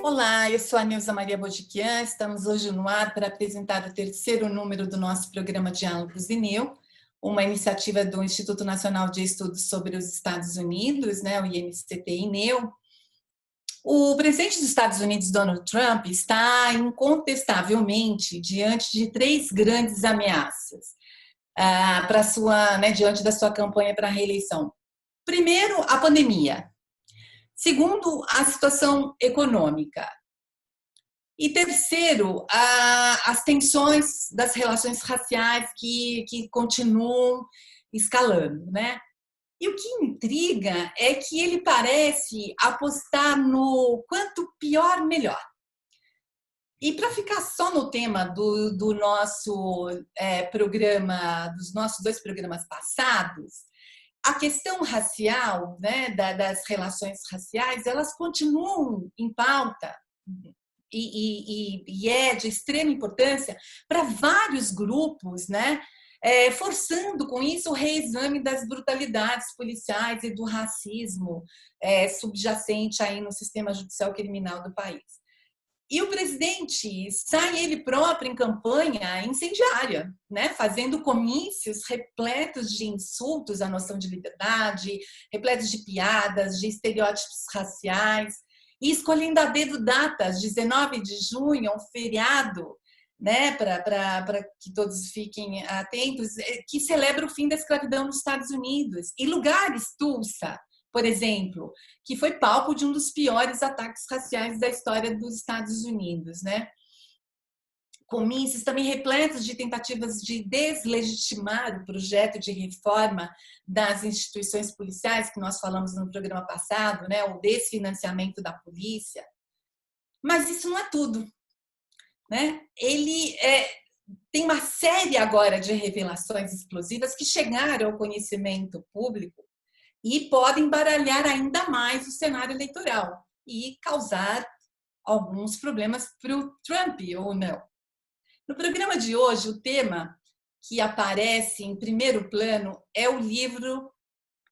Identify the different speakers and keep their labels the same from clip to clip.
Speaker 1: Olá, eu sou a Nilza Maria Botiquian, estamos hoje no ar para apresentar o terceiro número do nosso programa Diálogos INEU, uma iniciativa do Instituto Nacional de Estudos sobre os Estados Unidos, o INCT-INEU. O presidente dos Estados Unidos, Donald Trump, está incontestavelmente diante de três grandes ameaças diante da sua campanha para a reeleição. Primeiro, a pandemia. Segundo, a situação econômica. E terceiro, as tensões das relações raciais que continuam escalando, né? E o que intriga é que ele parece apostar no quanto pior, melhor. E para ficar só no tema do nosso programa, dos nossos dois programas passados, a questão racial, né, das relações raciais, elas continuam em pauta e é de extrema importância para vários grupos, né, forçando com isso o reexame das brutalidades policiais e do racismo subjacente aí no sistema judicial criminal do país. E o presidente sai ele próprio em campanha incendiária, né? Fazendo comícios repletos de insultos à noção de liberdade, repletos de piadas, de estereótipos raciais, e escolhendo a dedo datas, 19 de junho, um feriado, né? Para que todos fiquem atentos, que celebra o fim da escravidão nos Estados Unidos. E lugares, Tulsa, por exemplo, que foi palco de um dos piores ataques raciais da história dos Estados Unidos, né? Comícios também repletos de tentativas de deslegitimar o projeto de reforma das instituições policiais, que nós falamos no programa passado, né? O desfinanciamento da polícia. Mas isso não é tudo, né? Ele tem uma série agora de revelações explosivas que chegaram ao conhecimento público e podem baralhar ainda mais o cenário eleitoral e causar alguns problemas para o Trump ou não. No programa de hoje, o tema que aparece em primeiro plano é o livro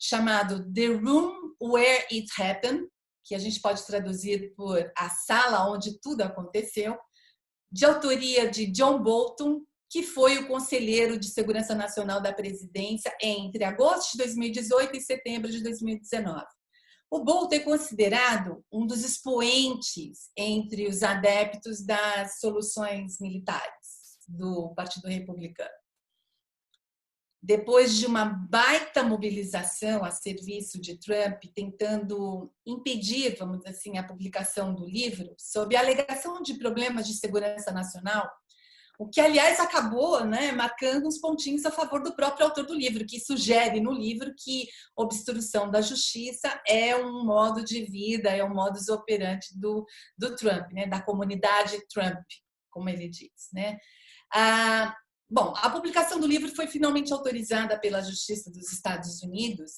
Speaker 1: chamado The Room Where It Happened, que a gente pode traduzir por A Sala Onde Tudo Aconteceu, de autoria de John Bolton, que foi o conselheiro de Segurança Nacional da presidência entre agosto de 2018 e setembro de 2019. O Bolton é considerado um dos expoentes entre os adeptos das soluções militares do Partido Republicano. Depois de uma baita mobilização a serviço de Trump, tentando impedir, vamos dizer assim, a publicação do livro, sob a alegação de problemas de segurança nacional, o que, aliás, acabou, né, marcando uns pontinhos a favor do próprio autor do livro, que sugere no livro que obstrução da justiça é um modo de vida, é um modus operandi do Trump, né, da comunidade Trump, como ele diz, né? Bom, a publicação do livro foi finalmente autorizada pela Justiça dos Estados Unidos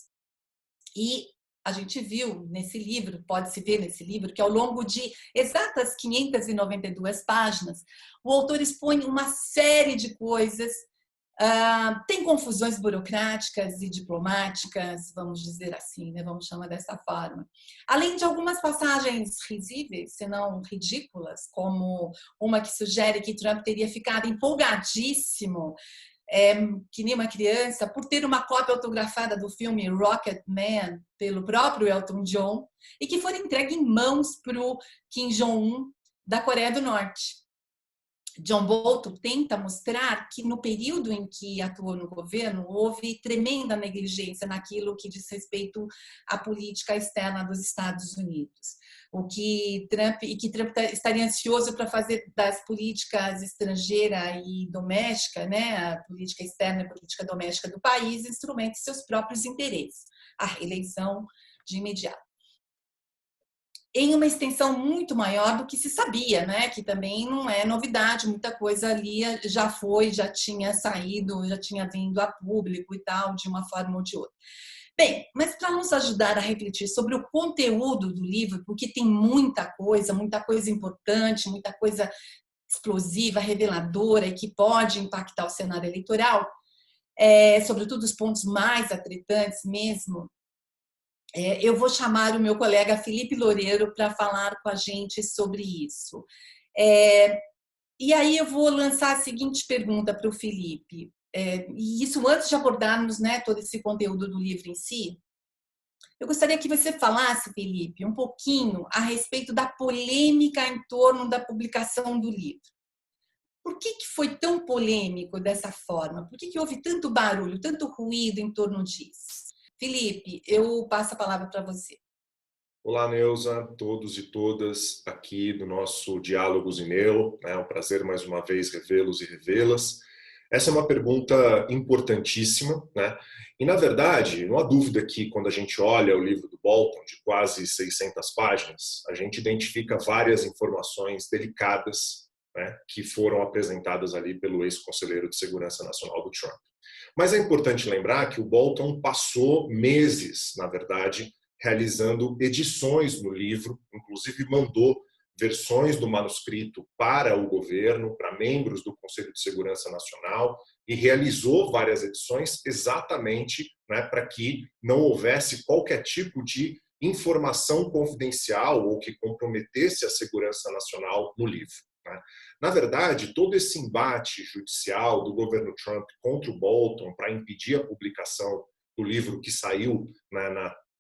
Speaker 1: e a gente viu nesse livro, pode-se ver nesse livro, que ao longo de exatas 592 páginas, o autor expõe uma série de coisas, tem confusões burocráticas e diplomáticas, vamos dizer assim, né? Vamos chamar dessa forma. Além de algumas passagens risíveis, se não ridículas, como uma que sugere que Trump teria ficado empolgadíssimo, que nem uma criança, por ter uma cópia autografada do filme Rocket Man pelo próprio Elton John e que foi entregue em mãos para o Kim Jong-un da Coreia do Norte. John Bolton tenta mostrar que no período em que atuou no governo houve tremenda negligência naquilo que diz respeito à política externa dos Estados Unidos. Que Trump estaria ansioso para fazer das políticas estrangeira e doméstica, né, a política externa e a política doméstica do país, instrumentos de seus próprios interesses, a reeleição de imediato. Em uma extensão muito maior do que se sabia, né, que também não é novidade, muita coisa ali já tinha saído, já tinha vindo a público e tal, de uma forma ou de outra. Bem, mas para nos ajudar a refletir sobre o conteúdo do livro, porque tem muita coisa importante, muita coisa explosiva, reveladora e que pode impactar o cenário eleitoral, sobretudo os pontos mais atritantes mesmo, eu vou chamar o meu colega Felipe Loureiro para falar com a gente sobre isso. E aí eu vou lançar a seguinte pergunta para o Felipe, e isso antes de abordarmos, né, todo esse conteúdo do livro em si. Eu gostaria que você falasse, Felipe, um pouquinho a respeito da polêmica em torno da publicação do livro. Por que foi tão polêmico dessa forma? Por que houve tanto barulho, tanto ruído em torno disso? Felipe, eu passo a palavra para você.
Speaker 2: Olá, Neuza, todos e todas aqui do nosso Diálogos e-mail. É um prazer mais uma vez revê-los e revê-las. Essa é uma pergunta importantíssima, né? E, na verdade, não há dúvida que quando a gente olha o livro do Bolton, de quase 600 páginas, a gente identifica várias informações delicadas, né, que foram apresentadas ali pelo ex-conselheiro de Segurança Nacional do Trump. Mas é importante lembrar que o Bolton passou meses, na verdade, realizando edições no livro, inclusive mandou versões do manuscrito para o governo, para membros do Conselho de Segurança Nacional, e realizou várias edições exatamente, né, para que não houvesse qualquer tipo de informação confidencial ou que comprometesse a segurança nacional no livro. Né? Na verdade, todo esse embate judicial do governo Trump contra o Bolton para impedir a publicação do livro que saiu, né,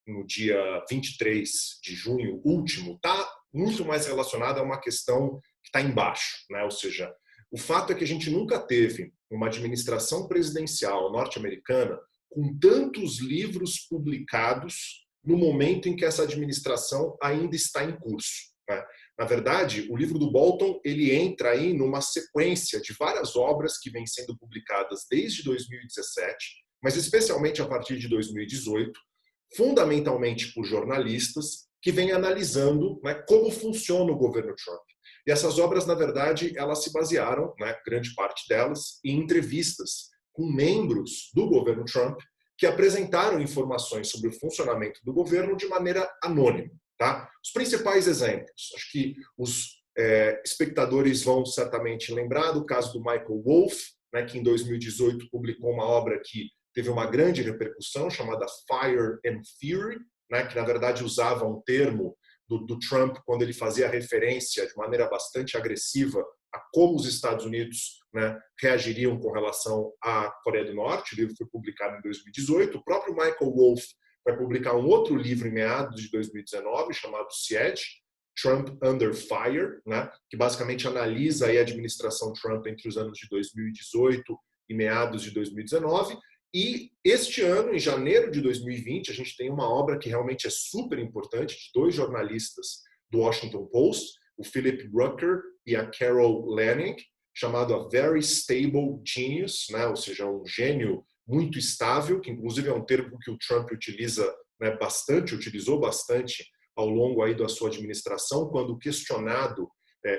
Speaker 2: no dia 23 de junho último, está muito mais relacionado a uma questão que está embaixo, né? Ou seja, o fato é que a gente nunca teve uma administração presidencial norte-americana com tantos livros publicados no momento em que essa administração ainda está em curso, né? Na verdade, o livro do Bolton ele entra aí numa sequência de várias obras que vêm sendo publicadas desde 2017, mas especialmente a partir de 2018, fundamentalmente por jornalistas que vêm analisando, né, como funciona o governo Trump. E essas obras, na verdade, elas se basearam, né, grande parte delas, em entrevistas com membros do governo Trump que apresentaram informações sobre o funcionamento do governo de maneira anônima. Tá? Os principais exemplos, acho que os espectadores vão certamente lembrar do caso do Michael Wolff, né, que em 2018 publicou uma obra que teve uma grande repercussão, chamada Fire and Fury, né, que na verdade usava um termo do Trump quando ele fazia referência de maneira bastante agressiva a como os Estados Unidos, né, reagiriam com relação à Coreia do Norte. O livro foi publicado em 2018. O próprio Michael Wolff vai publicar um outro livro em meados de 2019, chamado Siege, Trump Under Fire, né, que basicamente analisa aí a administração Trump entre os anos de 2018 e meados de 2019. E este ano, em janeiro de 2020, a gente tem uma obra que realmente é super importante, de dois jornalistas do Washington Post, o Philip Rucker e a Carol Leonnig, chamado A Very Stable Genius, né? Ou seja, um gênio muito estável, que inclusive é um termo que o Trump utiliza, né, utilizou bastante ao longo aí da sua administração, quando questionado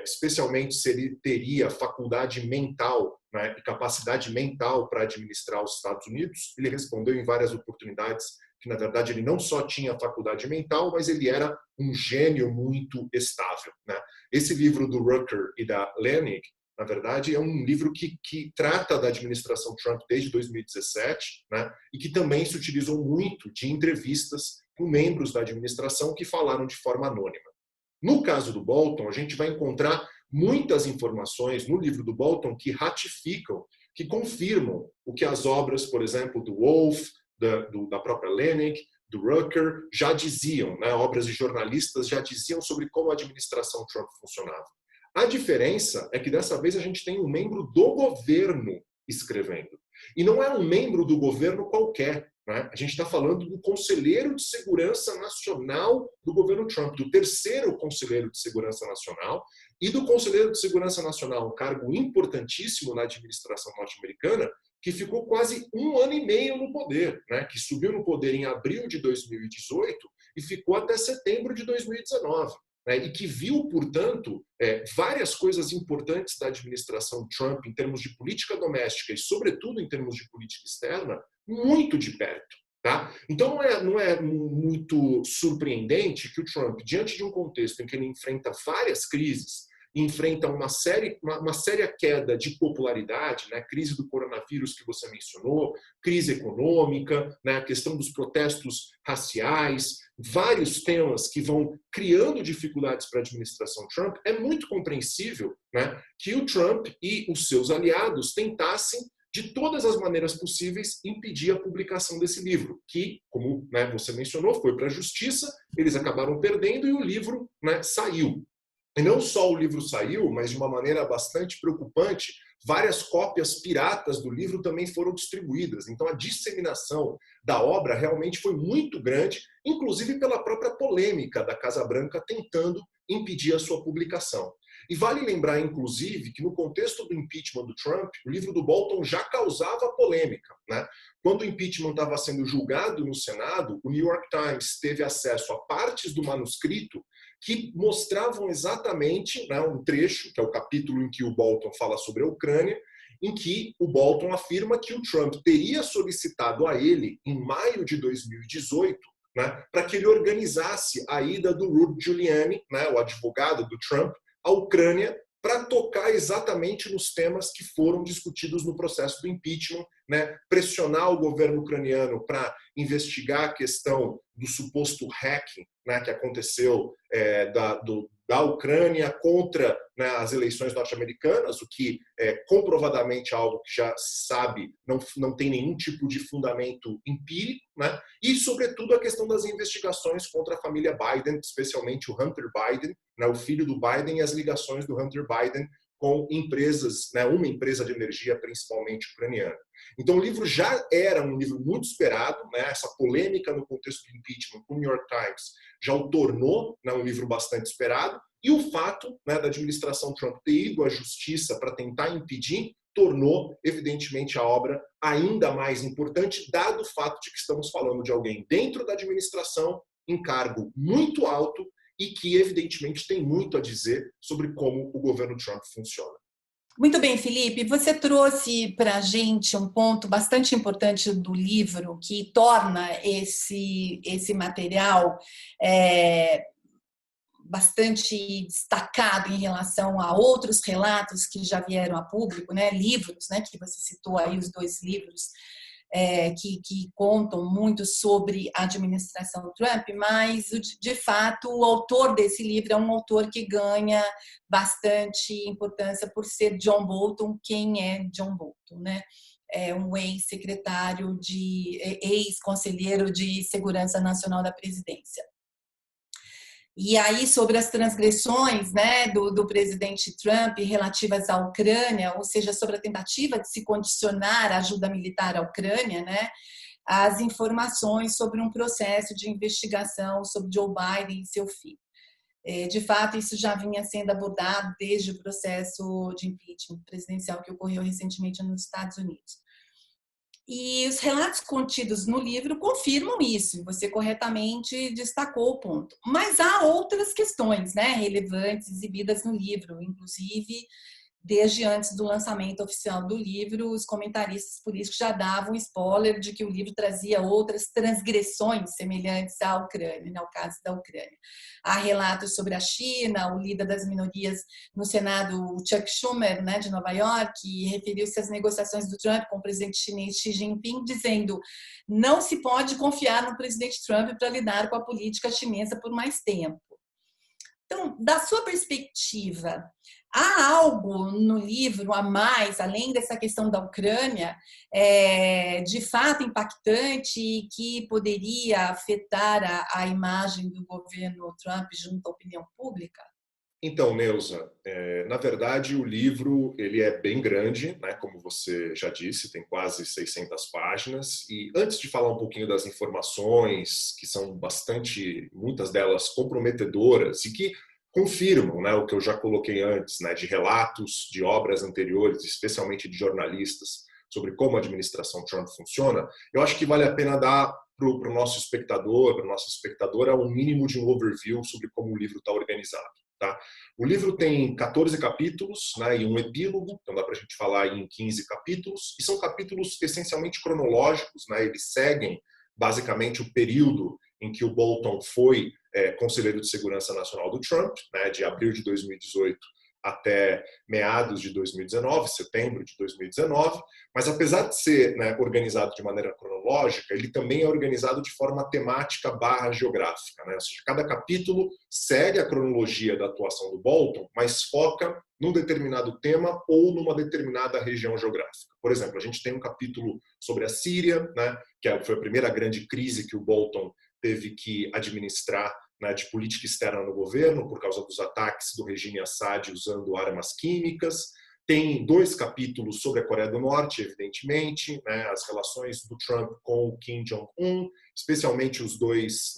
Speaker 2: especialmente se ele teria faculdade mental, né, e capacidade mental para administrar os Estados Unidos. Ele respondeu em várias oportunidades que, na verdade, ele não só tinha faculdade mental, mas ele era um gênio muito estável. Né? Esse livro do Rucker e da Leonnig, na verdade, é um livro que trata da administração Trump desde 2017, né, e que também se utilizou muito de entrevistas com membros da administração que falaram de forma anônima. No caso do Bolton, a gente vai encontrar muitas informações no livro do Bolton que ratificam, que confirmam o que as obras, por exemplo, do Wolff, da própria Leonnig, do Rucker, já diziam, né? Obras de jornalistas já diziam sobre como a administração Trump funcionava. A diferença é que dessa vez a gente tem um membro do governo escrevendo. E não é um membro do governo qualquer. A gente está falando do Conselheiro de Segurança Nacional do governo Trump, do terceiro Conselheiro de Segurança Nacional e do Conselheiro de Segurança Nacional, um cargo importantíssimo na administração norte-americana, que ficou quase 1 ano e meio no poder, né? Que subiu no poder em abril de 2018 e ficou até setembro de 2019. Né? E que viu, portanto, várias coisas importantes da administração Trump em termos de política doméstica e, sobretudo, em termos de política externa, muito de perto. Tá? Então, não é muito surpreendente que o Trump, diante de um contexto em que ele enfrenta várias crises, enfrenta uma séria queda de popularidade, né? Crise do coronavírus que você mencionou, crise econômica, né? A questão dos protestos raciais, vários temas que vão criando dificuldades para a administração Trump. É muito compreensível, né, que o Trump e os seus aliados tentassem de todas as maneiras possíveis, impedir a publicação desse livro, que, como, né, você mencionou, foi para a justiça, eles acabaram perdendo e o livro, né, saiu. E não só o livro saiu, mas de uma maneira bastante preocupante, várias cópias piratas do livro também foram distribuídas. Então a disseminação da obra realmente foi muito grande, inclusive pela própria polêmica da Casa Branca tentando impedir a sua publicação. E vale lembrar, inclusive, que no contexto do impeachment do Trump, o livro do Bolton já causava polêmica, né? Quando o impeachment estava sendo julgado no Senado, o New York Times teve acesso a partes do manuscrito que mostravam exatamente, né, um trecho, que é o capítulo em que o Bolton fala sobre a Ucrânia, em que o Bolton afirma que o Trump teria solicitado a ele, em maio de 2018, né, para que ele organizasse a ida do Rudy Giuliani, né, o advogado do Trump, à Ucrânia, para tocar exatamente nos temas que foram discutidos no processo do impeachment, né? Pressionar o governo ucraniano para investigar a questão do suposto hacking, né, que aconteceu da Ucrânia contra, né, as eleições norte-americanas, o que é comprovadamente algo que já se sabe não tem nenhum tipo de fundamento empírico, né? E, sobretudo, a questão das investigações contra a família Biden, especialmente o Hunter Biden, né, o filho do Biden, e as ligações do Hunter Biden com empresas, né, uma empresa de energia principalmente ucraniana. Então o livro já era um livro muito esperado, né, essa polêmica no contexto do impeachment com o New York Times já o tornou, né, um livro bastante esperado, e o fato, né, da administração Trump ter ido à justiça para tentar impedir tornou, evidentemente, a obra ainda mais importante, dado o fato de que estamos falando de alguém dentro da administração, em cargo muito alto, e que, evidentemente, tem muito a dizer sobre como o governo Trump funciona.
Speaker 1: Muito bem, Felipe. Você trouxe para a gente um ponto bastante importante do livro que torna esse material bastante destacado em relação a outros relatos que já vieram a público, né? Livros, né? Que você citou aí, os 2 livros que contam muito sobre a administração Trump, mas, de fato, o autor desse livro é um autor que ganha bastante importância por ser John Bolton. Quem é John Bolton, né? É um ex-conselheiro de Segurança Nacional da Presidência. E aí, sobre as transgressões, né, do presidente Trump relativas à Ucrânia, ou seja, sobre a tentativa de se condicionar a ajuda militar à Ucrânia, né, as informações sobre um processo de investigação sobre Joe Biden e seu filho. De fato, isso já vinha sendo abordado desde o processo de impeachment presidencial que ocorreu recentemente nos Estados Unidos. E os relatos contidos no livro confirmam isso, você corretamente destacou o ponto. Mas há outras questões, né, relevantes exibidas no livro, inclusive desde antes do lançamento oficial do livro, os comentaristas políticos já davam spoiler de que o livro trazia outras transgressões semelhantes à Ucrânia, no caso da Ucrânia. Há relatos sobre a China, o líder das minorias no Senado, Chuck Schumer, né, de Nova York, referiu-se às negociações do Trump com o presidente chinês Xi Jinping, dizendo: não se pode confiar no presidente Trump para lidar com a política chinesa por mais tempo. Então, da sua perspectiva, há algo no livro a mais, além dessa questão da Ucrânia, de fato impactante e que poderia afetar a imagem do governo Trump junto à opinião pública?
Speaker 2: Então, Neuza, na verdade o livro ele é bem grande, né, como você já disse, tem quase 600 páginas, e antes de falar um pouquinho das informações, que são muitas delas comprometedoras e que confirmam, né, o que eu já coloquei antes, né, de relatos de obras anteriores, especialmente de jornalistas, sobre como a administração Trump funciona, eu acho que vale a pena dar para o nosso espectador, para a nossa espectadora, um mínimo de um overview sobre como o livro está organizado. Tá? O livro tem 14 capítulos, né, e um epílogo, então dá para a gente falar em 15 capítulos, e são capítulos essencialmente cronológicos, né, eles seguem basicamente o período em que o Bolton foi conselheiro de segurança nacional do Trump, né, de abril de 2018 até meados de 2019, setembro de 2019, mas apesar de ser, né, organizado de maneira cronológica, ele também é organizado de forma temática / geográfica, né? Ou seja, cada capítulo segue a cronologia da atuação do Bolton, mas foca num determinado tema ou numa determinada região geográfica. Por exemplo, a gente tem um capítulo sobre a Síria, né, que foi a primeira grande crise que o Bolton teve que administrar, né, de política externa no governo, por causa dos ataques do regime Assad usando armas químicas. Tem 2 capítulos sobre a Coreia do Norte, evidentemente, né, as relações do Trump com o Kim Jong-un, especialmente os dois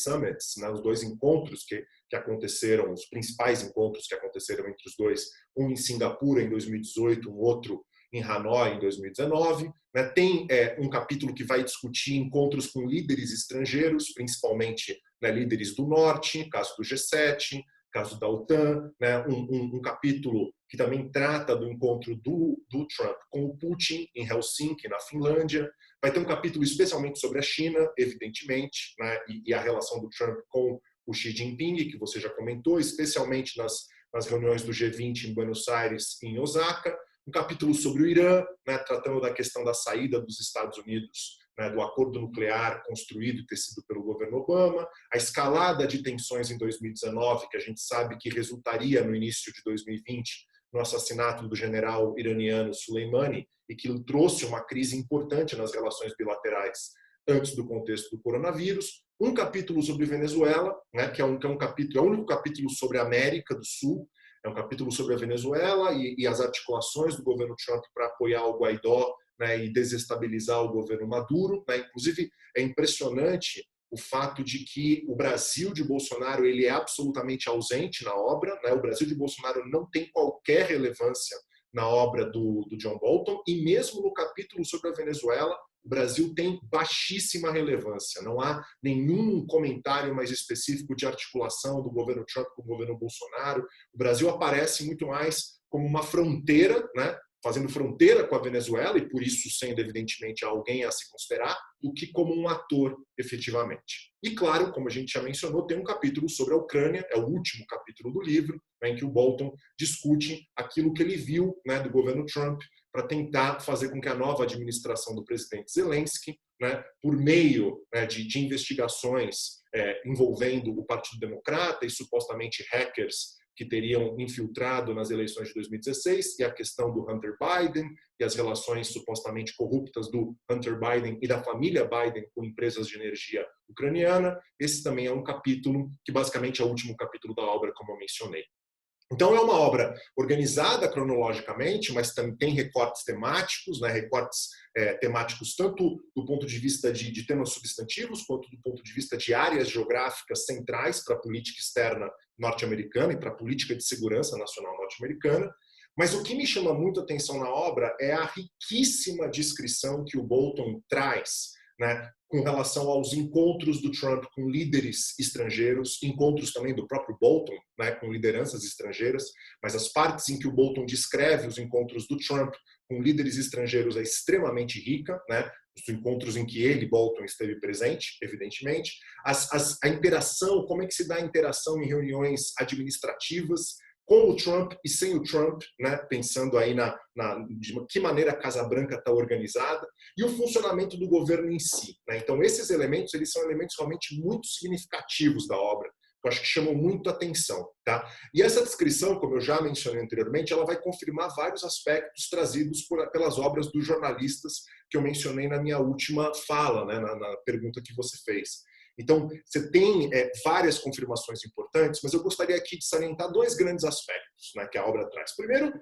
Speaker 2: summits, né, os 2 encontros que aconteceram, os principais encontros que aconteceram entre os dois, um em Singapura em 2018, um outro em Hanoi em 2019. Né, tem um capítulo que vai discutir encontros com líderes estrangeiros, principalmente, né, líderes do Norte, caso do G7, caso da OTAN, né, um capítulo que também trata do encontro do Trump com o Putin em Helsinki, na Finlândia. Vai ter um capítulo especialmente sobre a China, evidentemente, né, e a relação do Trump com o Xi Jinping, que você já comentou, especialmente nas reuniões do G20 em Buenos Aires e em Osaka. Um capítulo sobre o Irã, né, tratando da questão da saída dos Estados Unidos, né, do acordo nuclear construído e tecido pelo governo Obama, a escalada de tensões em 2019, que a gente sabe que resultaria no início de 2020 no assassinato do general iraniano Soleimani e que trouxe uma crise importante nas relações bilaterais antes do contexto do coronavírus. Um capítulo sobre Venezuela, né, que é um capítulo, é o único capítulo sobre a América do Sul. É um capítulo sobre a Venezuela e as articulações do governo Trump para apoiar o Guaidó, né, e desestabilizar o governo Maduro. Né? Inclusive, é impressionante o fato de que o Brasil de Bolsonaro ele é absolutamente ausente na obra. Né? O Brasil de Bolsonaro não tem qualquer relevância na obra do John Bolton, e mesmo no capítulo sobre a Venezuela, o Brasil tem baixíssima relevância. Não há nenhum comentário mais específico de articulação do governo Trump com o governo Bolsonaro. O Brasil aparece muito mais como uma fronteira, né, fazendo fronteira com a Venezuela, e por isso sendo, evidentemente, alguém a se considerar, do que como um ator, efetivamente. E, claro, como a gente já mencionou, tem um capítulo sobre a Ucrânia, é o último capítulo do livro, né, em que o Bolton discute aquilo que ele viu, né, do governo Trump, para tentar fazer com que a nova administração do presidente Zelensky, né, por meio, né, de investigações envolvendo o Partido Democrata e supostamente hackers que teriam infiltrado nas eleições de 2016, e a questão do Hunter Biden e as relações supostamente corruptas do Hunter Biden e da família Biden com empresas de energia ucraniana. Esse também é um capítulo que basicamente é o último capítulo da obra, como eu mencionei. Então, é uma obra organizada cronologicamente, mas também tem recortes temáticos, né, recortes temáticos tanto do ponto de vista de temas substantivos, quanto do ponto de vista de áreas geográficas centrais para a política externa norte-americana e para a política de segurança nacional norte-americana. Mas o que me chama muito a atenção na obra é a riquíssima descrição que o Bolton traz, né, com relação aos encontros do Trump com líderes estrangeiros, encontros também do próprio Bolton, né, com lideranças estrangeiras, mas as partes em que o Bolton descreve os encontros do Trump com líderes estrangeiros é extremamente rica, né, os encontros em que ele, Bolton, esteve presente, evidentemente, a interação, como é que se dá a interação em reuniões administrativas, com o Trump e sem o Trump, né? Pensando aí de que maneira a Casa Branca está organizada, e o funcionamento do governo em si. Né? Então, esses elementos eles são elementos realmente muito significativos da obra, que eu acho que chamam muito a atenção. Tá? E essa descrição, como eu já mencionei anteriormente, ela vai confirmar vários aspectos trazidos pelas obras dos jornalistas que eu mencionei na minha última fala, né? na pergunta que você fez. Então, você tem várias confirmações importantes, mas eu gostaria aqui de salientar 2 grandes aspectos, né, que a obra traz. Primeiro,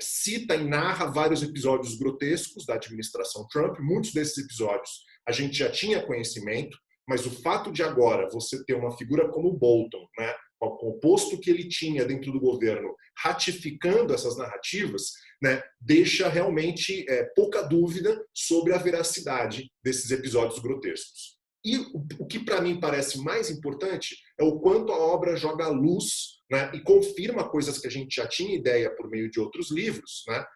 Speaker 2: cita e narra vários episódios grotescos da administração Trump. Muitos desses episódios a gente já tinha conhecimento, mas o fato de agora você ter uma figura como o Bolton, né, com o posto que ele tinha dentro do governo, ratificando essas narrativas, né, deixa realmente pouca dúvida sobre a veracidade desses episódios grotescos. E o que para mim parece mais importante é o quanto a obra joga à luz, né, e confirma coisas que a gente já tinha ideia por meio de outros livros, né,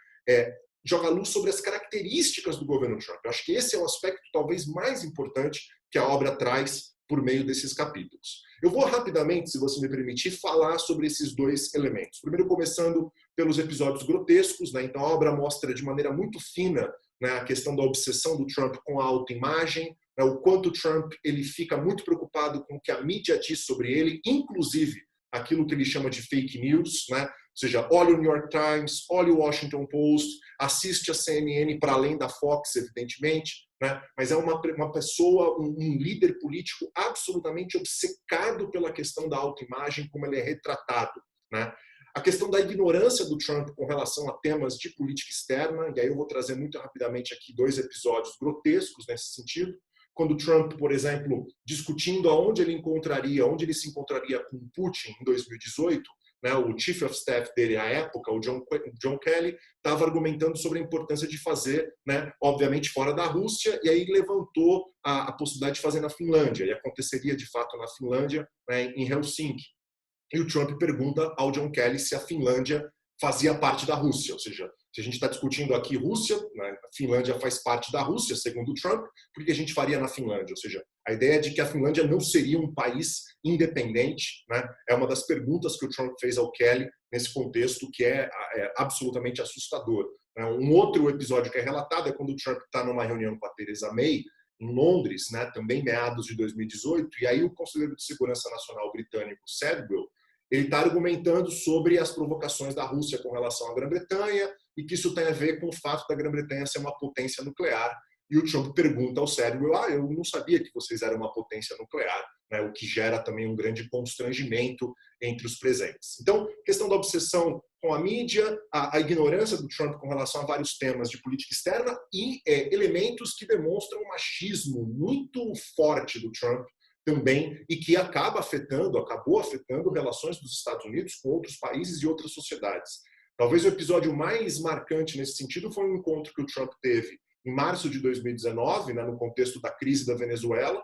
Speaker 2: joga à luz sobre as características do governo Trump. Eu acho que esse é o aspecto talvez mais importante que a obra traz por meio desses capítulos. Eu vou rapidamente, se você me permitir, falar sobre esses dois elementos. Primeiro, começando pelos episódios grotescos, né? Então a obra mostra de maneira muito fina, né, a questão da obsessão do Trump com a autoimagem, né, o quanto o Trump ele fica muito preocupado com o que a mídia diz sobre ele, inclusive aquilo que ele chama de fake news, né? Ou seja, olha o New York Times, olha o Washington Post, assiste a CNN para além da Fox, evidentemente, né? Mas é uma pessoa, um líder político absolutamente obcecado pela questão da autoimagem, como ele é retratado, né? A questão da ignorância do Trump com relação a temas de política externa, e aí eu vou trazer muito rapidamente aqui dois episódios grotescos nesse sentido. Quando Trump, por exemplo, discutindo onde ele se encontraria com Putin em 2018, né, o Chief of Staff dele à época, o John Kelly, estava argumentando sobre a importância de fazer, né, obviamente fora da Rússia, e aí levantou a possibilidade de fazer na Finlândia, e aconteceria de fato na Finlândia, né, em Helsinki. E o Trump pergunta ao John Kelly se a Finlândia fazia parte da Rússia, ou seja, se a gente está discutindo aqui Rússia, né, a Finlândia faz parte da Rússia, segundo o Trump, por que a gente faria na Finlândia? Ou seja, a ideia de que a Finlândia não seria um país independente, né, é uma das perguntas que o Trump fez ao Kelly nesse contexto, que é absolutamente assustador. Um outro episódio que é relatado é quando o Trump está numa reunião com a Theresa May, em Londres, né, também meados de 2018, e aí o Conselheiro de Segurança Nacional britânico, Sedgwill, ele está argumentando sobre as provocações da Rússia com relação à Grã-Bretanha e que isso tem a ver com o fato da Grã-Bretanha ser uma potência nuclear. E o Trump pergunta ao Sedgwill, eu não sabia que vocês eram uma potência nuclear, né? O que gera também um grande constrangimento entre os presentes. Então, questão da obsessão com a mídia, a ignorância do Trump com relação a vários temas de política externa e elementos que demonstram um machismo muito forte do Trump também, e que acabou afetando relações dos Estados Unidos com outros países e outras sociedades. Talvez o episódio mais marcante nesse sentido foi um encontro que o Trump teve em março de 2019, né, no contexto da crise da Venezuela,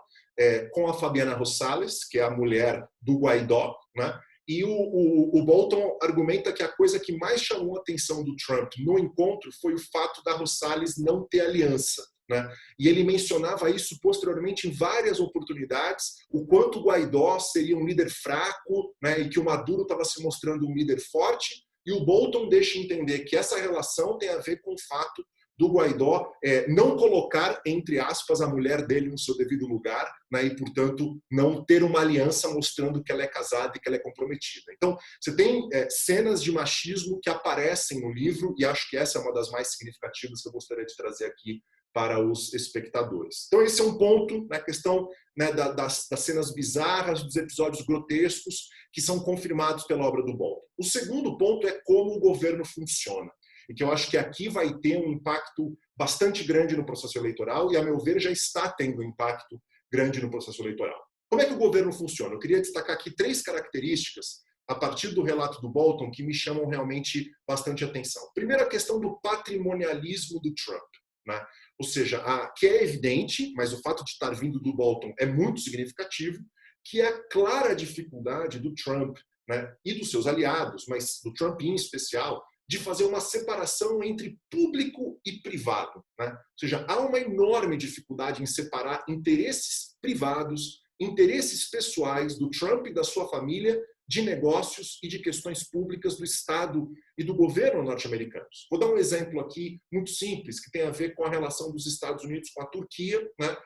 Speaker 2: com a Fabiana Rosales, que é a mulher do Guaidó, né? E o Bolton argumenta que a coisa que mais chamou a atenção do Trump no encontro foi o fato da Rosales não ter aliança, né? E ele mencionava isso posteriormente em várias oportunidades, o quanto o Guaidó seria um líder fraco, né, e que o Maduro estava se mostrando um líder forte, e o Bolton deixa entender que essa relação tem a ver com o fato do Guaidó não colocar, entre aspas, a mulher dele no seu devido lugar, né, e, portanto, não ter uma aliança mostrando que ela é casada e que ela é comprometida. Então, você tem cenas de machismo que aparecem no livro, e acho que essa é uma das mais significativas que eu gostaria de trazer aqui para os espectadores. Então, esse é um ponto, na questão, né, das cenas bizarras, dos episódios grotescos, que são confirmados pela obra do Bolton. O segundo ponto é como o governo funciona, e que eu acho que aqui vai ter um impacto bastante grande no processo eleitoral, e, a meu ver, já está tendo um impacto grande no processo eleitoral. Como é que o governo funciona? Eu queria destacar aqui 3 características, a partir do relato do Bolton, que me chamam realmente bastante atenção. Primeiro, a questão do patrimonialismo do Trump, né? Ou seja, que é evidente, mas o fato de estar vindo do Bolton é muito significativo, que é a clara dificuldade do Trump, né, e dos seus aliados, mas do Trump em especial, de fazer uma separação entre público e privado, né? Ou seja, há uma enorme dificuldade em separar interesses privados, interesses pessoais do Trump e da sua família de negócios e de questões públicas do Estado e do governo norte-americanos. Vou dar um exemplo aqui muito simples, que tem a ver com a relação dos Estados Unidos com a Turquia, né?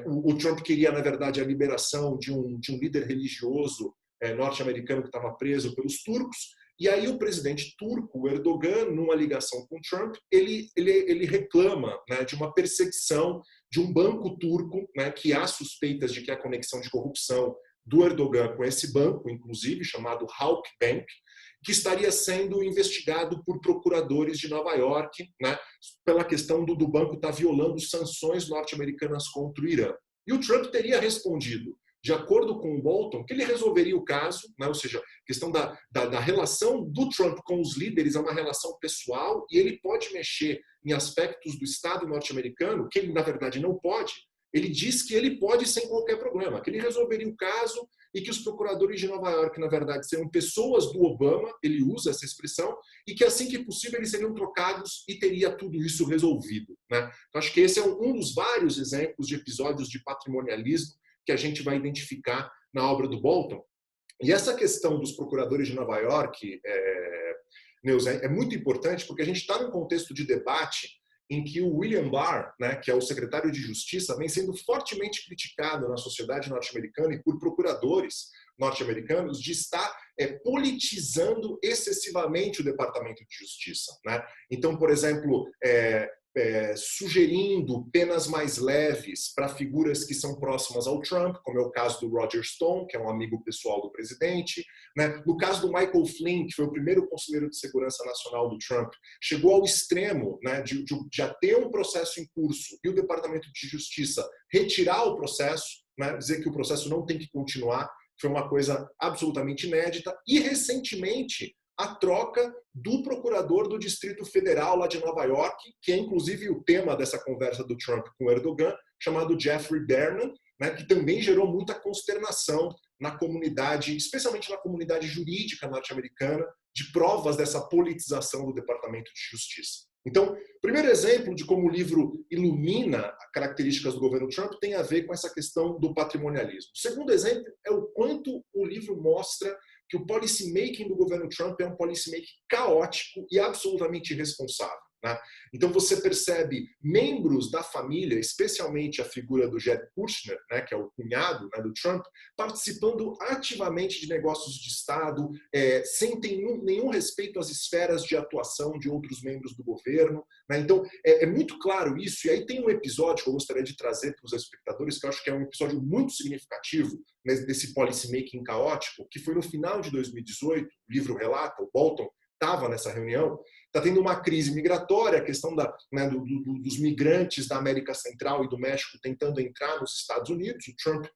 Speaker 2: O Trump queria, na verdade, a liberação de um líder religioso norte-americano que estava preso pelos turcos. E aí o presidente turco, o Erdogan, numa ligação com Trump, ele reclama, né, de uma perseguição de um banco turco, né, que há suspeitas de que há conexão de corrupção do Erdogan com esse banco, inclusive chamado Halk Bank, que estaria sendo investigado por procuradores de Nova York, né, pela questão do banco estar violando sanções norte-americanas contra o Irã. E o Trump teria respondido, de acordo com o Bolton, que ele resolveria o caso, né? Ou seja, a questão da relação do Trump com os líderes é uma relação pessoal e ele pode mexer em aspectos do Estado norte-americano que ele, na verdade, não pode. Ele diz que ele pode sem qualquer problema, que ele resolveria o caso e que os procuradores de Nova York, na verdade, seriam pessoas do Obama, ele usa essa expressão, e que assim que possível eles seriam trocados e teria tudo isso resolvido, né? Então, acho que esse é um dos vários exemplos de episódios de patrimonialismo que a gente vai identificar na obra do Bolton. E essa questão dos procuradores de Nova York, Neuza, é muito importante porque a gente está num contexto de debate em que o William Barr, né, que é o secretário de Justiça, vem sendo fortemente criticado na sociedade norte-americana e por procuradores norte-americanos de estar politizando excessivamente o Departamento de Justiça, né? Então, por exemplo, sugerindo penas mais leves para figuras que são próximas ao Trump, como é o caso do Roger Stone, que é um amigo pessoal do presidente, né? No caso do Michael Flynn, que foi o primeiro conselheiro de segurança nacional do Trump, chegou ao extremo, né, de já ter um processo em curso e o Departamento de Justiça retirar o processo, né, dizer que o processo não tem que continuar. Foi uma coisa absolutamente inédita. E, recentemente, a troca do procurador do Distrito Federal lá de Nova York, que é inclusive o tema dessa conversa do Trump com Erdogan, chamado Jeffrey Berman, né, que também gerou muita consternação na comunidade, especialmente na comunidade jurídica norte-americana, de provas dessa politização do Departamento de Justiça. Então, o primeiro exemplo de como o livro ilumina características do governo Trump tem a ver com essa questão do patrimonialismo. O segundo exemplo é o quanto o livro mostra que o policymaking do governo Trump é um policymaking caótico e absolutamente irresponsável, né? Então você percebe membros da família, especialmente a figura do Jeb Kushner, né, que é o cunhado, né, do Trump, participando ativamente de negócios de Estado, sem ter nenhum respeito às esferas de atuação de outros membros do governo, né? Então é muito claro isso. E aí tem um episódio que eu gostaria de trazer para os espectadores, que eu acho que é um episódio muito significativo, né, desse policymaking caótico, que foi no final de 2018, o livro relata, o Bolton estava nessa reunião, está tendo uma crise migratória, a questão dos migrantes da América Central e do México tentando entrar nos Estados Unidos, o Trump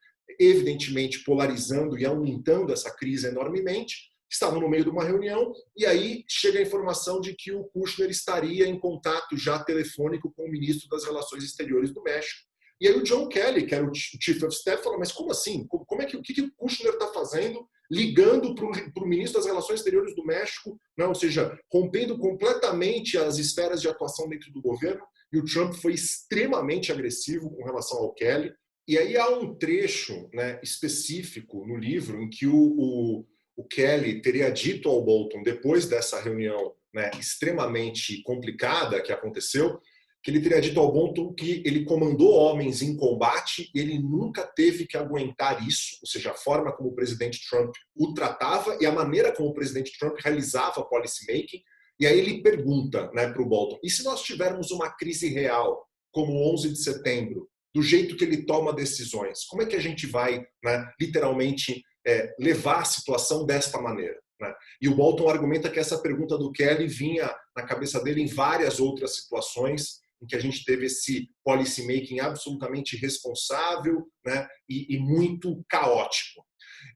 Speaker 2: evidentemente polarizando e aumentando essa crise enormemente. Estavam no meio de uma reunião e aí chega a informação de que o Kushner estaria em contato já telefônico com o ministro das Relações Exteriores do México. E aí o John Kelly, que era o Chief of Staff, falou, mas como assim? O que o Kushner está fazendo ligando para o ministro das Relações Exteriores do México, né? Ou seja, rompendo completamente as esferas de atuação dentro do governo, e o Trump foi extremamente agressivo com relação ao Kelly. E aí há um trecho, né, específico no livro em que o Kelly teria dito ao Bolton, depois dessa reunião, né, extremamente complicada que aconteceu, que ele teria dito ao Bolton que ele comandou homens em combate e ele nunca teve que aguentar isso, ou seja, a forma como o presidente Trump o tratava e a maneira como o presidente Trump realizava policymaking. E aí ele pergunta, né, para o Bolton, e se nós tivermos uma crise real, como o 11 de setembro, do jeito que ele toma decisões, como é que a gente vai, né, literalmente levar a situação desta maneira? Né? E o Bolton argumenta que essa pergunta do Kelly vinha na cabeça dele em várias outras situações em que a gente teve esse policymaking absolutamente irresponsável, né, e muito caótico.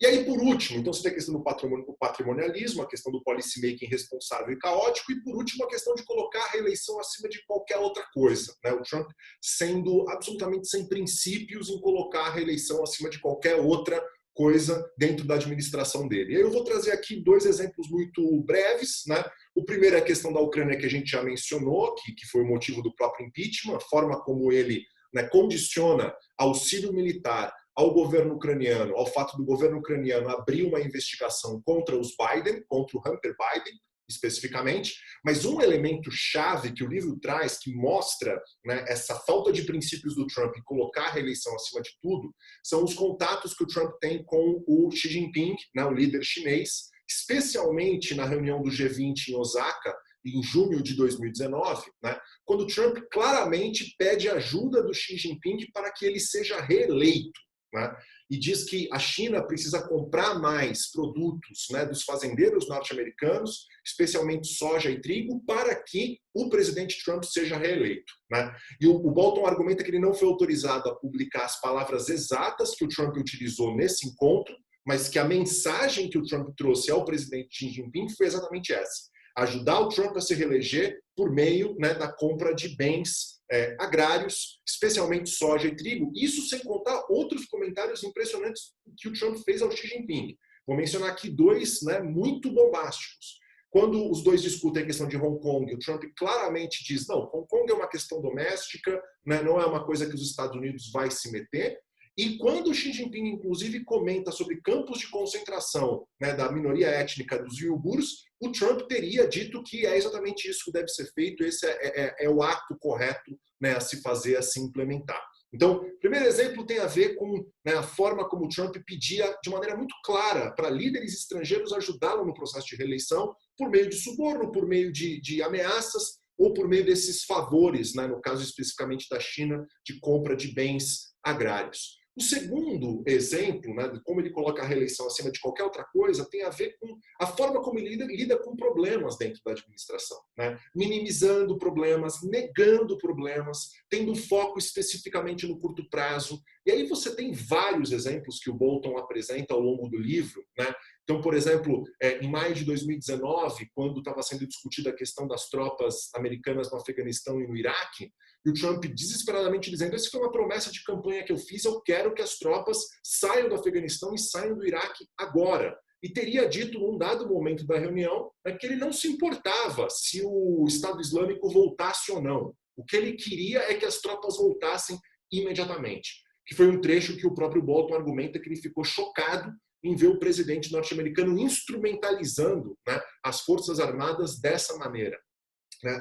Speaker 2: E aí, por último, então você tem a questão do patrimonialismo, a questão do policymaking irresponsável e caótico, e por último a questão de colocar a reeleição acima de qualquer outra coisa, né? O Trump sendo absolutamente sem princípios em colocar a reeleição acima de qualquer outra coisa dentro da administração dele. Eu vou trazer aqui dois exemplos muito breves, né? O primeiro é a questão da Ucrânia, que a gente já mencionou, que foi o motivo do próprio impeachment, a forma como ele, né, condiciona auxílio militar ao governo ucraniano, ao fato do governo ucraniano abrir uma investigação contra os Biden, contra o Hunter Biden, especificamente, mas um elemento chave que o livro traz, que mostra, né, essa falta de princípios do Trump e colocar a reeleição acima de tudo, são os contatos que o Trump tem com o Xi Jinping, né, o líder chinês, especialmente na reunião do G20 em Osaka, em junho de 2019, né, quando o Trump claramente pede ajuda do Xi Jinping para que ele seja reeleito. Né? E diz que a China precisa comprar mais produtos, né, dos fazendeiros norte-americanos, especialmente soja e trigo, para que o presidente Trump seja reeleito. Né? E o Bolton argumenta que ele não foi autorizado a publicar as palavras exatas que o Trump utilizou nesse encontro, mas que a mensagem que o Trump trouxe ao presidente Xi Jinping foi exatamente essa: ajudar o Trump a se reeleger por meio, né, da compra de bens agrários, especialmente soja e trigo. Isso sem contar outros comentários impressionantes que o Trump fez ao Xi Jinping. Vou mencionar aqui dois, né, muito bombásticos. Quando os dois discutem a questão de Hong Kong, o Trump claramente diz, não, Hong Kong é uma questão doméstica, né, não é uma coisa que os Estados Unidos vai se meter. E quando o Xi Jinping, inclusive, comenta sobre campos de concentração, né, da minoria étnica dos uigures, o Trump teria dito que é exatamente isso que deve ser feito, esse é o ato correto, né, a se fazer, a se implementar. Então, o primeiro exemplo tem a ver com, né, a forma como o Trump pedia de maneira muito clara para líderes estrangeiros ajudá-lo no processo de reeleição, por meio de suborno, por meio de ameaças ou por meio desses favores, né, no caso especificamente da China, de compra de bens agrários. O segundo exemplo, né, de como ele coloca a reeleição acima de qualquer outra coisa, tem a ver com a forma como ele lida com problemas dentro da administração, né? Minimizando problemas, negando problemas, tendo foco especificamente no curto prazo. E aí você tem vários exemplos que o Bolton apresenta ao longo do livro, né? Então, por exemplo, em maio de 2019, quando estava sendo discutida a questão das tropas americanas no Afeganistão e no Iraque, e o Trump desesperadamente dizendo: essa foi uma promessa de campanha que eu fiz, eu quero que as tropas saiam do Afeganistão e saiam do Iraque agora. E teria dito, num dado momento da reunião, que ele não se importava se o Estado Islâmico voltasse ou não. O que ele queria é que as tropas voltassem imediatamente. Que foi um trecho que o próprio Bolton argumenta que ele ficou chocado em ver o presidente norte-americano instrumentalizando, né, as Forças Armadas dessa maneira.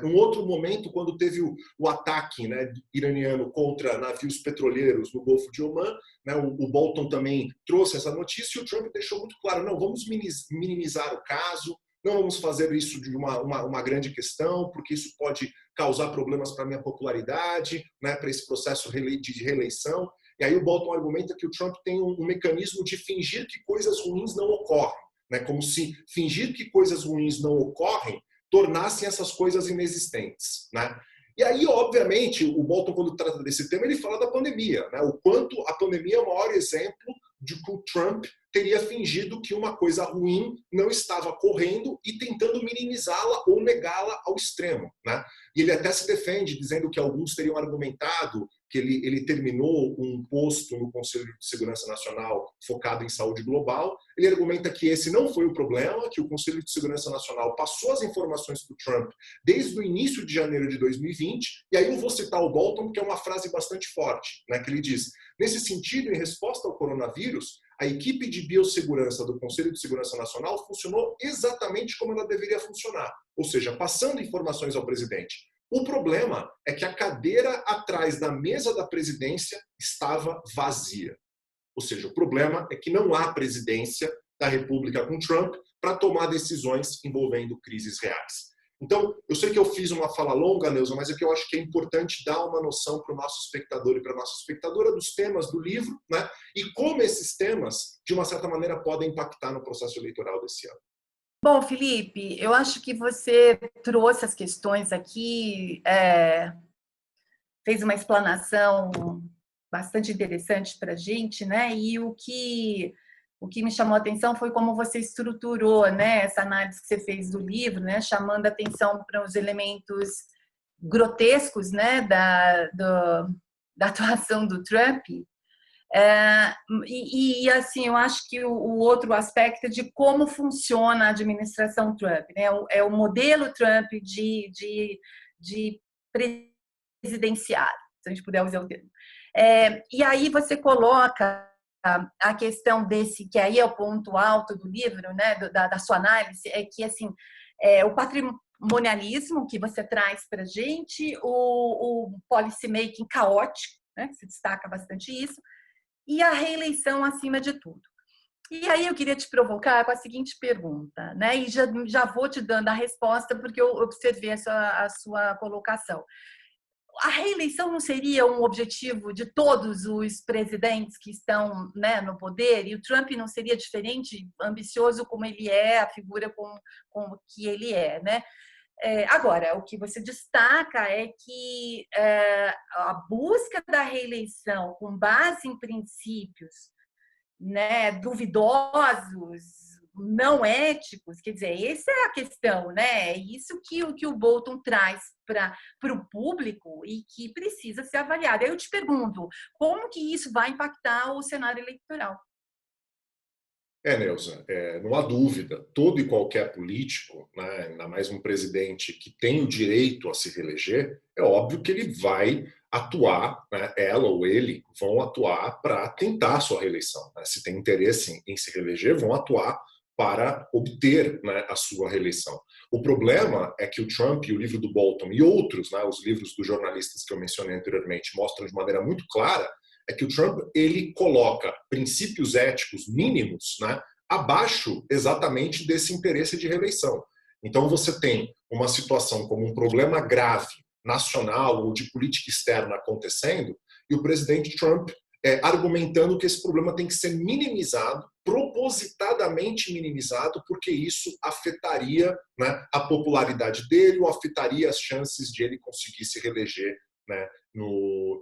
Speaker 2: Num outro momento, quando teve o ataque, né, iraniano contra navios petroleiros no Golfo de Omã, né, o Bolton também trouxe essa notícia e o Trump deixou muito claro: não, vamos minimizar o caso, não vamos fazer isso de uma grande questão, porque isso pode causar problemas para a minha popularidade, né, para esse processo de reeleição. E aí o Bolton argumenta que o Trump tem um mecanismo de fingir que coisas ruins não ocorrem, né, como se fingir que coisas ruins não ocorrem tornassem essas coisas inexistentes, né? E aí, obviamente, o Bolton, quando trata desse tema, ele fala da pandemia, né? O quanto a pandemia é o maior exemplo de que o Trump teria fingido que uma coisa ruim não estava ocorrendo e tentando minimizá-la ou negá-la ao extremo, né? E ele até se defende, dizendo que alguns teriam argumentado que ele terminou um posto no Conselho de Segurança Nacional focado em saúde global. Ele argumenta que esse não foi o problema, que o Conselho de Segurança Nacional passou as informações para o Trump desde o início de janeiro de 2020, e aí eu vou citar o Bolton, que é uma frase bastante forte, né, que ele diz: nesse sentido, em resposta ao coronavírus, a equipe de biossegurança do Conselho de Segurança Nacional funcionou exatamente como ela deveria funcionar, ou seja, passando informações ao presidente. O problema é que a cadeira atrás da mesa da presidência estava vazia. Ou seja, o problema é que não há presidência da República com Trump para tomar decisões envolvendo crises reais. Então, eu sei que eu fiz uma fala longa, Neuza, mas é que eu acho que é importante dar uma noção para o nosso espectador e para a nossa espectadora dos temas do livro, né? E como esses temas, de uma certa maneira, podem impactar no processo eleitoral desse ano.
Speaker 1: Bom, Felipe, eu acho que você trouxe as questões aqui, fez uma explanação bastante interessante para a gente, né? E o que me chamou a atenção foi como você estruturou, né, essa análise que você fez do livro, né, chamando a atenção para os elementos grotescos, né, da atuação do Trump. Assim, eu acho que o outro aspecto é de como funciona a administração Trump, né? É o modelo Trump de presidenciário, se a gente puder usar o termo. E aí você coloca a questão desse, que aí é o ponto alto do livro, né, da sua análise, é que assim, o patrimonialismo que você traz para a gente, o policy making caótico, né, que se destaca bastante isso, e a reeleição acima de tudo. E aí eu queria te provocar com a seguinte pergunta, né? E já vou te dando a resposta, porque eu observei a sua colocação. A reeleição não seria um objetivo de todos os presidentes que estão, né, no poder? E o Trump não seria diferente, ambicioso como ele é, a figura como que ele é, né? Agora, o que você destaca é que a busca da reeleição com base em princípios, né, duvidosos, não éticos, quer dizer, essa é a questão, né? É isso que o Bolton traz para o público e que precisa ser avaliado. Aí eu te pergunto, como que isso vai impactar o cenário eleitoral?
Speaker 2: Neuza, não há dúvida, todo e qualquer político, né, ainda mais um presidente que tem o direito a se reeleger, é óbvio que ele vai atuar, né, ela ou ele vão atuar para tentar a sua reeleição. Né? Se tem interesse em se reeleger, vão atuar para obter, né, a sua reeleição. O problema é que o Trump e o livro do Bolton e outros, né, os livros dos jornalistas que eu mencionei anteriormente, mostram de maneira muito clara é que o Trump ele coloca princípios éticos mínimos, né, abaixo exatamente desse interesse de reeleição. Então você tem uma situação como um problema grave nacional ou de política externa acontecendo e o presidente Trump argumentando que esse problema tem que ser minimizado, propositadamente minimizado, porque isso afetaria, né, a popularidade dele ou afetaria as chances de ele conseguir se reeleger, né,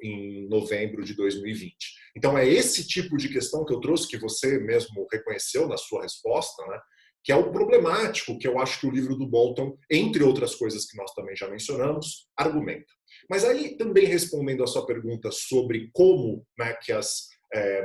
Speaker 2: em novembro de 2020. Então, é esse tipo de questão que eu trouxe, que você mesmo reconheceu na sua resposta, né, que é o problemático, que eu acho que o livro do Bolton, entre outras coisas que nós também já mencionamos, argumenta. Mas aí, também respondendo a sua pergunta sobre como, né, que as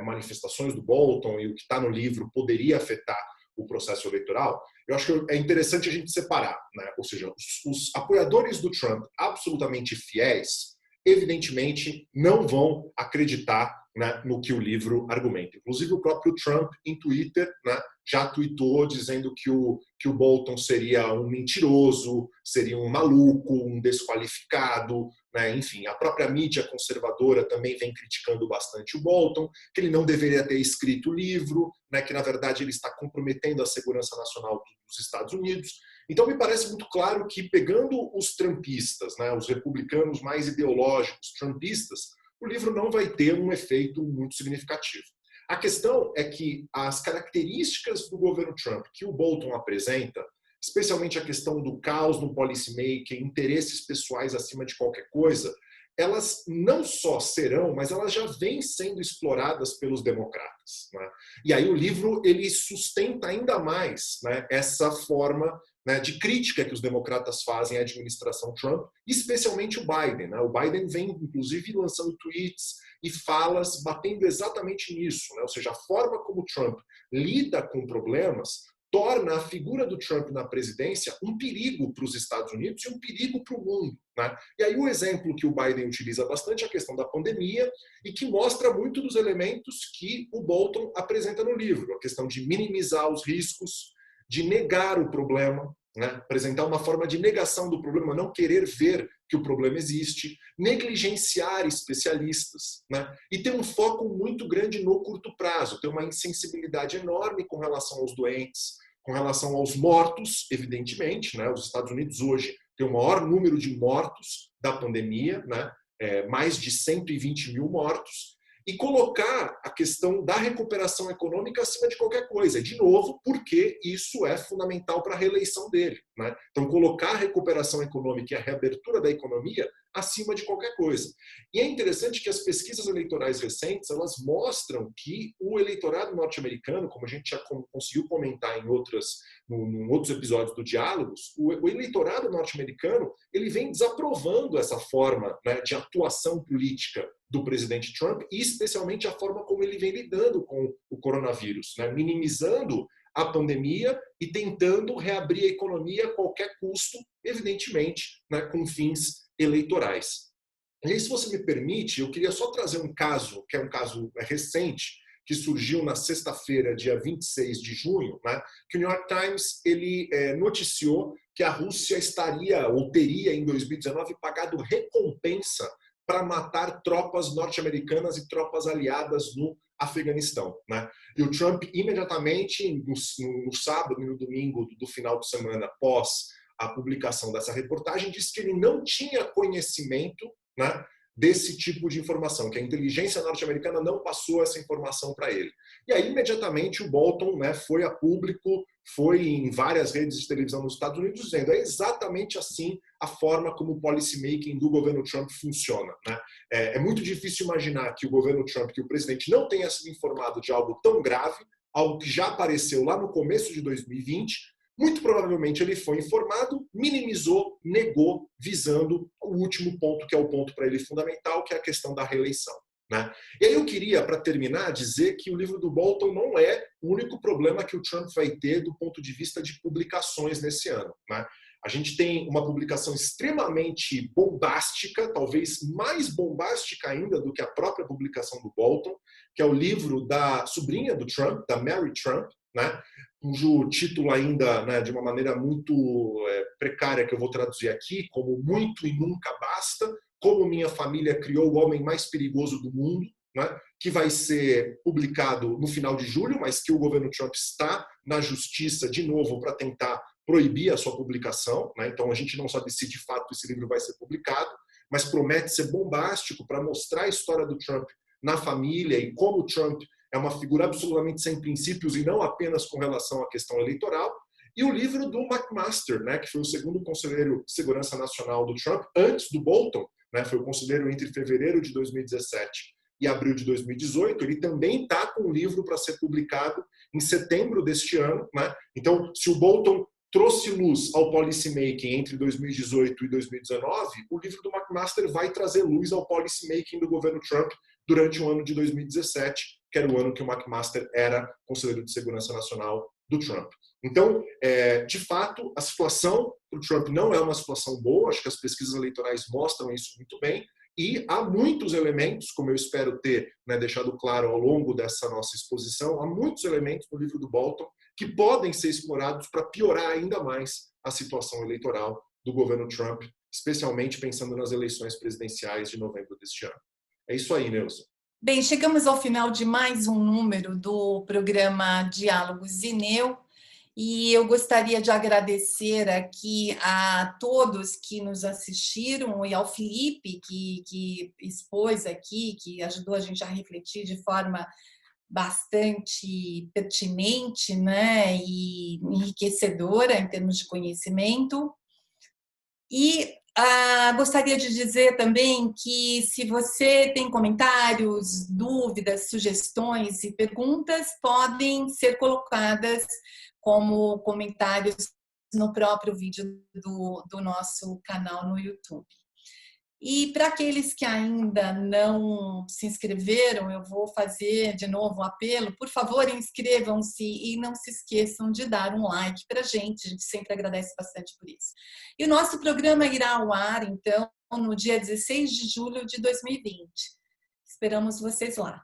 Speaker 2: manifestações do Bolton e o que está no livro poderia afetar o processo eleitoral, eu acho que é interessante a gente separar, né? Ou seja, os apoiadores do Trump absolutamente fiéis, evidentemente não vão acreditar, né, no que o livro argumenta. Inclusive o próprio Trump em Twitter, né, já tweetou dizendo que o Bolton seria um mentiroso, seria um maluco, um desqualificado, né? Enfim, a própria mídia conservadora também vem criticando bastante o Bolton, que ele não deveria ter escrito o livro, né, que na verdade ele está comprometendo a segurança nacional dos Estados Unidos. Então me parece muito claro que pegando os trumpistas, né, os republicanos mais ideológicos, trumpistas, o livro não vai ter um efeito muito significativo. A questão é que as características do governo Trump que o Bolton apresenta, especialmente a questão do caos no policymaking, interesses pessoais acima de qualquer coisa, elas não só serão, mas elas já vêm sendo exploradas pelos democratas. Né? E aí o livro ele sustenta ainda mais, né, essa forma, né, de crítica que os democratas fazem à administração Trump, especialmente o Biden. Né? O Biden vem, inclusive, lançando tweets e falas batendo exatamente nisso. Né? Ou seja, a forma como o Trump lida com problemas torna a figura do Trump na presidência um perigo para os Estados Unidos e um perigo para o mundo. Né? E aí o exemplo que o Biden utiliza bastante é a questão da pandemia e que mostra muito dos elementos que o Bolton apresenta no livro. A questão de minimizar os riscos, de negar o problema, né? Apresentar uma forma de negação do problema, não querer ver que o problema existe, negligenciar especialistas, né? E ter um foco muito grande no curto prazo, ter uma insensibilidade enorme com relação aos doentes, com relação aos mortos, evidentemente, né? Os Estados Unidos hoje tem o maior número de mortos da pandemia, né? Mais de 120 mil mortos, e colocar a questão da recuperação econômica acima de qualquer coisa. De novo, porque isso é fundamental para a reeleição dele. Né? Então, colocar a recuperação econômica e a reabertura da economia acima de qualquer coisa. E é interessante que as pesquisas eleitorais recentes, elas mostram que o eleitorado norte-americano, como a gente já conseguiu comentar em outros episódios do Diálogos, o eleitorado norte-americano ele vem desaprovando essa forma, né, de atuação política do presidente Trump e especialmente a forma como ele vem lidando com o coronavírus, né, minimizando a pandemia e tentando reabrir a economia a qualquer custo, evidentemente, né, com fins eleitorais. E aí, se você me permite, eu queria só trazer um caso, que é um caso recente, que surgiu na sexta-feira, dia 26 de junho, né, que o New York Times ele noticiou que a Rússia estaria, ou teria em 2019, pagado recompensa para matar tropas norte-americanas e tropas aliadas no Afeganistão. Né? E o Trump, imediatamente, no sábado e no domingo do final de semana, após a publicação dessa reportagem, disse que ele não tinha conhecimento, né, desse tipo de informação, que a inteligência norte-americana não passou essa informação para ele. E aí, imediatamente, o Bolton, né, foi a público, foi em várias redes de televisão nos Estados Unidos, dizendo é exatamente assim a forma como o policymaking do governo Trump funciona. Né? É muito difícil imaginar que o governo Trump, que o presidente não tenha sido informado de algo tão grave, algo que já apareceu lá no começo de 2020, muito provavelmente ele foi informado, minimizou, negou, visando o último ponto, que é o ponto para ele fundamental, que é a questão da reeleição. né? E aí eu queria, para terminar, dizer que o livro do Bolton não é o único problema que o Trump vai ter do ponto de vista de publicações nesse ano, né? A gente tem uma publicação extremamente bombástica, talvez mais bombástica ainda do que a própria publicação do Bolton, que é o livro da sobrinha do Trump, da Mary Trump, né? Cujo título ainda, né, de uma maneira muito precária, que eu vou traduzir aqui, como Muito e Nunca Basta, como minha família criou o homem mais perigoso do mundo, né, que vai ser publicado no final de julho, mas que o governo Trump está na justiça de novo para tentar proibir a sua publicação, né? Então a gente não sabe se de fato esse livro vai ser publicado, mas promete ser bombástico para mostrar a história do Trump na família e como o Trump é uma figura absolutamente sem princípios e não apenas com relação à questão eleitoral. E o livro do McMaster, né, que foi o segundo conselheiro de segurança nacional do Trump, antes do Bolton, né, foi o conselheiro entre fevereiro de 2017 e abril de 2018, ele também está com um livro para ser publicado em setembro deste ano, né? Então, se o Bolton trouxe luz ao policymaking entre 2018 e 2019, o livro do McMaster vai trazer luz ao policymaking do governo Trump durante o ano de 2017, que era o ano que o McMaster era conselheiro de segurança nacional do Trump. Então, de fato, a situação para o Trump não é uma situação boa, acho que as pesquisas eleitorais mostram isso muito bem, e há muitos elementos, como eu espero ter, né, deixado claro ao longo dessa nossa exposição, há muitos elementos no livro do Bolton que podem ser explorados para piorar ainda mais a situação eleitoral do governo Trump, especialmente pensando nas eleições presidenciais de novembro deste ano. É isso aí, Neuza.
Speaker 1: Bem, chegamos ao final de mais um número do programa Diálogos Ineu. E eu gostaria de agradecer aqui a todos que nos assistiram e ao Felipe, que expôs aqui, que ajudou a gente a refletir de forma bastante pertinente, né, e enriquecedora em termos de conhecimento. E gostaria de dizer também que, se você tem comentários, dúvidas, sugestões e perguntas, podem ser colocadas como comentários no próprio vídeo do nosso canal no YouTube. E para aqueles que ainda não se inscreveram, eu vou fazer de novo um apelo. Por favor, inscrevam-se e não se esqueçam de dar um like para a gente sempre agradece bastante por isso. E o nosso programa irá ao ar, então, no dia 16 de julho de 2020. Esperamos vocês lá.